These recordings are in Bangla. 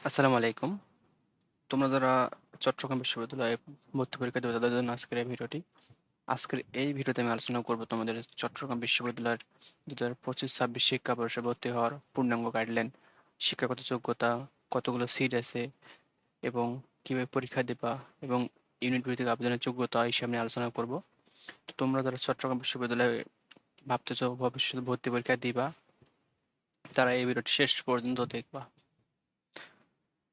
আসসালামু আলাইকুম। তোমরা যারা চট্টগ্রাম বিশ্ববিদ্যালয়ে ভর্তি পরীক্ষা দেবে তাদের জন্য আজকের এই ভিডিওটি। আজকের এই ভিডিওতে আমি আলোচনা করব তোমাদের চট্টগ্রাম বিশ্ববিদ্যালয়ের 2025-26 শিক্ষাবর্ষে ভর্তি হওয়ার পূর্ণাঙ্গ গাইডলাইন, শিক্ষাগত যোগ্যতা, কতগুলো সিট আছে এবং কিভাবে পরীক্ষা দিবা এবং ইউনিট ভিত্তিক আবেদনের যোগ্যতা এই হিসাবে নিয়ে আলোচনা করব। তো তোমরা যারা চট্টগ্রাম বিশ্ববিদ্যালয়ে ভাবতেছো ভবিষ্যতে ভর্তি পরীক্ষা দিবা তারা এই ভিডিওটি শেষ পর্যন্ত দেখবা।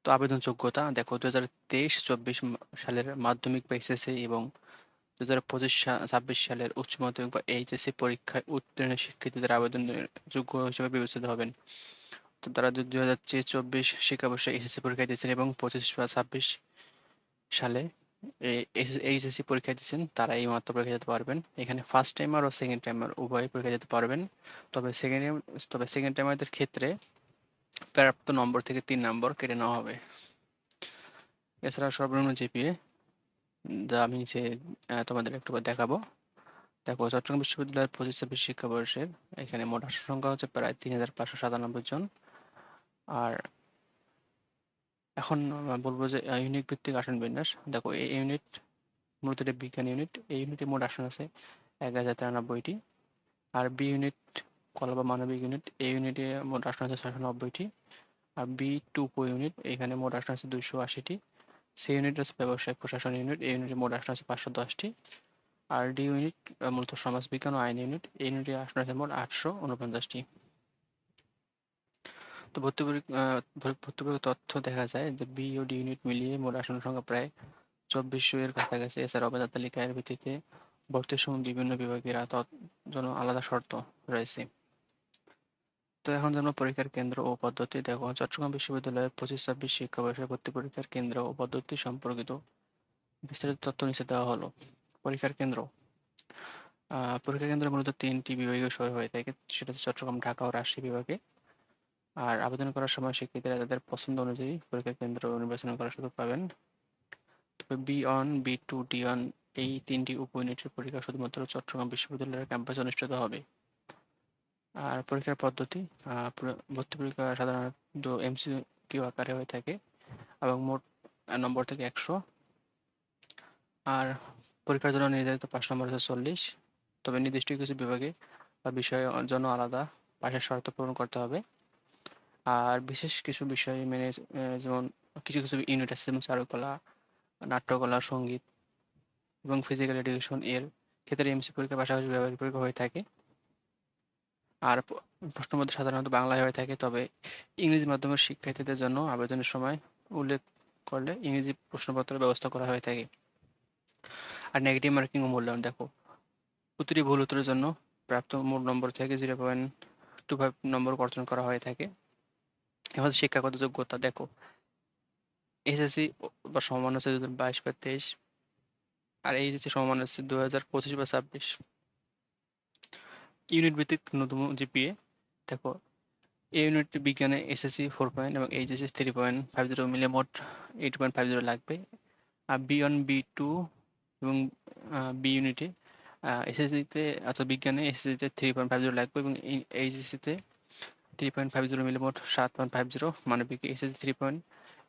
তো আবেদন যোগ্যতা দেখো 2023-24 সালের মাধ্যমিক বা এসএসসি এবং 2025-26 সালের উচ্চ মাধ্যমিক বা এইচএসসি পরীক্ষায় উত্তীর্ণ শিক্ষার্থীদের আবেদনের যোগ্য হিসেবে বিবেচিত হবেন। তো তারা 2023-24 শিক্ষাবর্ষে এসএসসি পরীক্ষা দিয়েছেন এবং 25 বা 26 সালে এইচএসসি পরীক্ষা দিয়েছেন তারা এই মাত্র পরীক্ষা দিতে পারবেন। এখানে ফার্স্ট টাইমার ও সেকেন্ড টাইমার উভয় পরীক্ষা দিতে পারবেন। তবে সেকেন্ড টাইমারদের ক্ষেত্রে প্রাপ্ত নম্বর থেকে 3 নম্বর কেটে নেওয়া হবে। এছাড়া সর্বনিম্ন জিপিএ যা আমি তোমাদের একটু দেখাবো। দেখো চট্টগ্রাম বিশ্ববিদ্যালয়ের 25-26 শিক্ষাবর্ষের এখানে মোট আসন সংখ্যা হচ্ছে প্রায় 3597 জন। আর এখন বলবো যে ইউনিট ভিত্তিক আসন বিন্যাস। দেখো এই ইউনিট মূলত এটা বিজ্ঞান ইউনিট। এই ইউনিটে মোট আসন আছে 1093টি। আর বি ইউনিট কলা বা মানবিক ইউনিট, এই ইউনিটে মোট আসন আছে 690টি। আর বি2 ইউনিট এখানে মোট আসন আছে 280টি। সি ইউনিট আছে ব্যবসায় প্রশাসন ইউনিট, এই ইউনিটে মোট আসন আছে 510টি। আর ডি ইউনিট মূলত সমাজবিজ্ঞান ও আইন ইউনিট, এই ইউনিটে আসন আছে মোট 849টি। তো ভর্তি পরীক্ষার তথ্য দেখা যায় যে বি ও ডি ইউনিট মিলিয়ে মোট আসন সংখ্যা প্রায় 2400 এর কাছাকাছি। এছাড়া অবদান তালিকার ভিত্তিতে ভর্তির সময় বিভিন্ন বিভাগের জন্য আলাদা শর্ত রয়েছে। তো এখন জন্য পরীক্ষার কেন্দ্র ও পদ্ধতি দেখো চট্টগ্রাম বিশ্ববিদ্যালয়ের 25-26 শিক্ষাবর্ষে ভর্তি পরীক্ষার কেন্দ্র ও পদ্ধতি সম্পর্কিত বিস্তারিত তথ্য নিচে দেওয়া হলো। পরীক্ষার কেন্দ্র পরীক্ষা কেন্দ্র মূলত 3টি বিভাগীয় শহরে হয়ে থাকে, সেটা হচ্ছে চট্টগ্রাম, ঢাকা ও রাজশাহী বিভাগে। আর আবেদন করার সময় শিক্ষার্থীরা তাদের পছন্দ অনুযায়ী পরীক্ষা কেন্দ্র নির্বাচন করার সুযোগ পাবেন। তবে বি1, বি2, ডি1 এই 3টি উপ ইউনিটের পরীক্ষা শুধুমাত্র চট্টগ্রাম বিশ্ববিদ্যালয়ের ক্যাম্পাসে অনুষ্ঠিত হবে। আর পরীক্ষার পদ্ধতি ভর্তি পরীক্ষা সাধারণত এমসিকিউ আকারে হয়ে থাকে এবং মোট নম্বর থেকে 100। আর পরীক্ষার জন্য নির্ধারিত পাস নম্বর হচ্ছে 40। তবে নির্দিষ্ট কিছু বিভাগে বা বিষয়ের জন্য আলাদা পাশের শর্ত পূরণ করতে হবে। আর বিশেষ কিছু বিষয় মেনে যেমন কিছু কিছু ইউনিট আছে যেমন চারুকলা, নাট্যকলা, সঙ্গীত এবং ফিজিক্যাল এডুকেশন এর ক্ষেত্রে এমসি পরীক্ষার পাশাপাশি ব্যবহারিক পরীক্ষা হয়ে থাকে। আর প্রশ্নপত্র সাধারণত বাংলায় হয়ে থাকে, তবে ইংরেজি মাধ্যমের শিক্ষার্থীদের জন্য আবেদনের সময় উল্লেখ করলে ইংরেজি প্রশ্নপত্রের ব্যবস্থা করা হয়ে থাকে। আর নেগেটিভ মার্কিং ও মূল্যায়ন দেখো প্রতিটি ভুল উত্তরের জন্য প্রাপ্ত মোট নম্বর থেকে 0.25 নম্বর অর্জন করা হয়ে থাকে। এবার শিক্ষাগত যোগ্যতা দেখো এসএসসি বা সমমান হচ্ছে 2022 বা 23, আর এইচএসসি সমমান হচ্ছে 2025 বা 26। ইউনিট ভিত্তিক ন্যূনতম জিপিএ দেখো এই ইউনিটটি বিজ্ঞানে এসএসসি 4 পয়েন্ট এবং এইচএসসি 3.50 মিলে মোট 8.50 লাগবে। আর বি1, বি2 এবং বি ইউনিটে এসএসসিতে অর্থাৎ বিজ্ঞানে এসএসসিতে 3.50 লাগবে এবং এইচএসসিতে 3.50 মিলে মোট 7.50। মানবিকে এসএসসি 3 পয়েন্ট,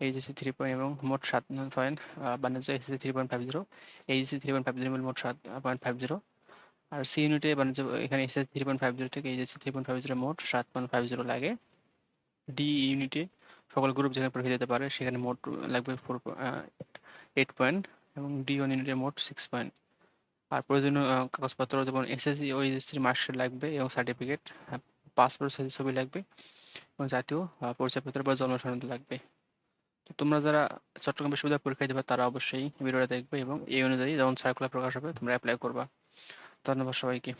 এইচএসসি 3 পয়েন্ট এবং মোট 7 পয়েন্ট। বাণিজ্য এসএসসি 3.50, এইচএসসি 3.50 মিলে মোট 7.50। আর সি ইউনিটে বাণিজ্য এখানে এসএসসি 3.50 থেকে এইচএসসি 3.50 মোট 7.50 লাগে। ডি ইউনিটে সকল গ্রুপ যেখানে পরীক্ষা দিতে পারে সেখানে মোট লাগবে 8 পয়েন্ট এবং ডি1 ইউনিটে মোট 6 পয়েন্ট। আর প্রয়োজনীয় কাগজপত্র যেমন এসএসসি ও এইচএসসির মার্কশিট লাগবে এবং সার্টিফিকেট, পাসপোর্ট সাইজের ছবি লাগবে এবং জাতীয় পরিচয়পত্র বা জন্ম সনদ লাগবে। তো তোমরা যারা চট্টগ্রাম বিশ্ববিদ্যালয়ে পরীক্ষা দেবে তারা অবশ্যই ভিডিওটা দেখবে এবং এই অনুযায়ী যখন সার্কুলার প্রকাশ হবে তোমরা অ্যাপ্লাই করবা। ধন্যবাদ সবাইকে।